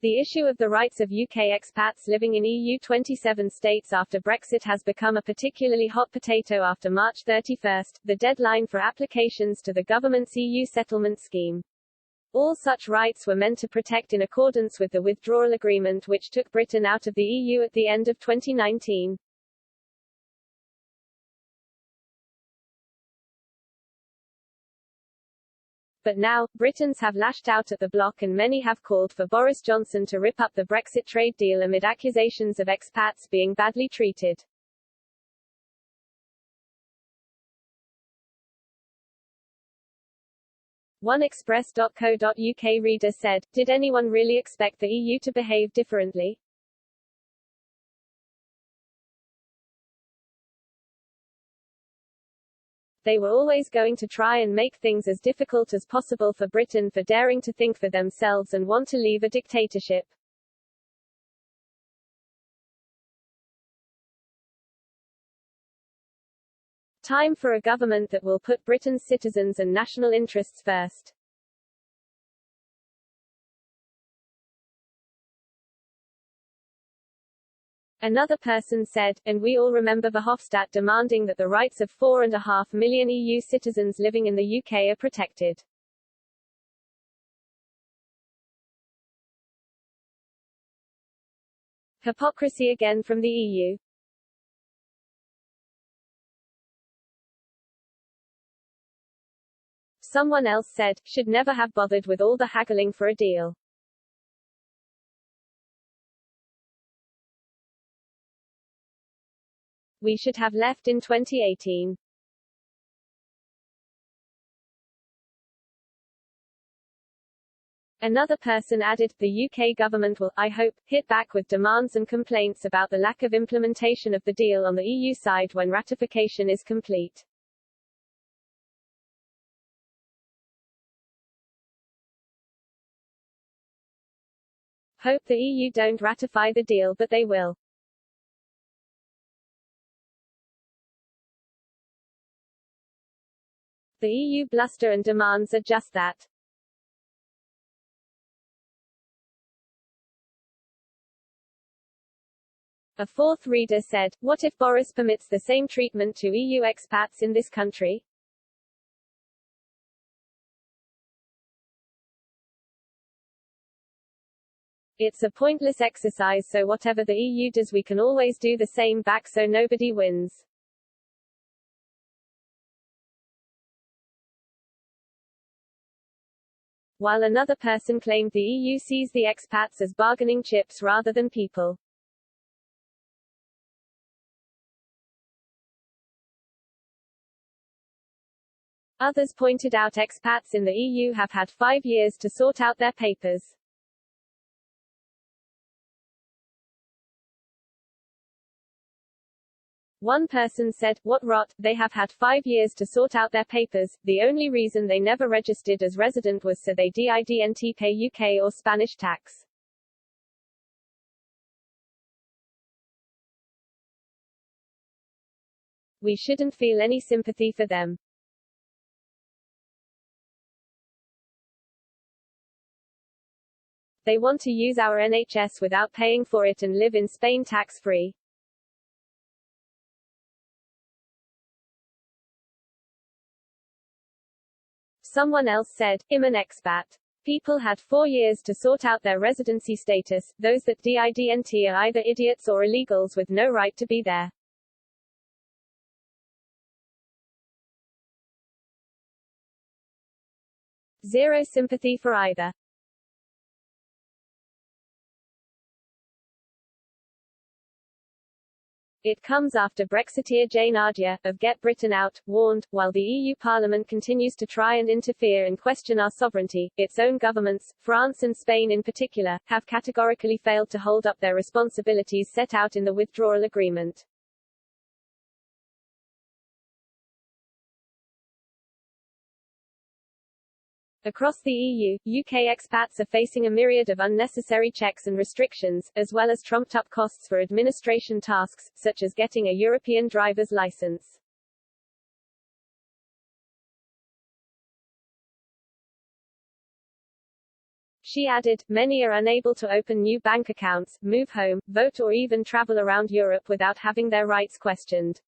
The issue of the rights of UK expats living in EU 27 states after Brexit has become a particularly hot potato after March 31, the deadline for applications to the government's EU settlement scheme. All such rights were meant to protect in accordance with the withdrawal agreement which took Britain out of the EU at the end of 2019. But now, Britons have lashed out at the bloc and many have called for Boris Johnson to rip up the Brexit trade deal amid accusations of expats being badly treated. One Express.co.uk reader said, "Did anyone really expect the EU to behave differently? They were always going to try and make things as difficult as possible for Britain for daring to think for themselves and want to leave a dictatorship." Time for a government that will put Britain's citizens and national interests first. Another person said, and we all remember Verhofstadt demanding that the rights of 4.5 million EU citizens living in the UK are protected. Hypocrisy again from the EU. Someone else said, should never have bothered with all the haggling for a deal. We should have left in 2018. Another person added, the UK government will, I hope, hit back with demands and complaints about the lack of implementation of the deal on the EU side when ratification is complete. Hope the EU don't ratify the deal, but they will. The EU bluster and demands are just that. A fourth reader said, what if Boris permits the same treatment to EU expats in this country? It's a pointless exercise, so whatever the EU does we can always do the same back so nobody wins. While another person claimed the EU sees the expats as bargaining chips rather than people. Others pointed out expats in the EU have had 5 years to sort out their papers. One person said, what rot, they have had 5 years to sort out their papers, the only reason they never registered as resident was so they didn't pay UK or Spanish tax. We shouldn't feel any sympathy for them. They want to use our NHS without paying for it and live in Spain tax-free. Someone else said, I'm an expat. People had 4 years to sort out their residency status, those that didn't are either idiots or illegals with no right to be there. Zero sympathy for either. It comes after Brexiteer Jane Ardia, of Get Britain Out, warned, while the EU Parliament continues to try and interfere and question our sovereignty, its own governments, France and Spain in particular, have categorically failed to hold up their responsibilities set out in the withdrawal agreement. Across the EU, UK expats are facing a myriad of unnecessary checks and restrictions, as well as trumped-up costs for administration tasks, such as getting a European driver's license. She added, many are unable to open new bank accounts, move home, vote or even travel around Europe without having their rights questioned.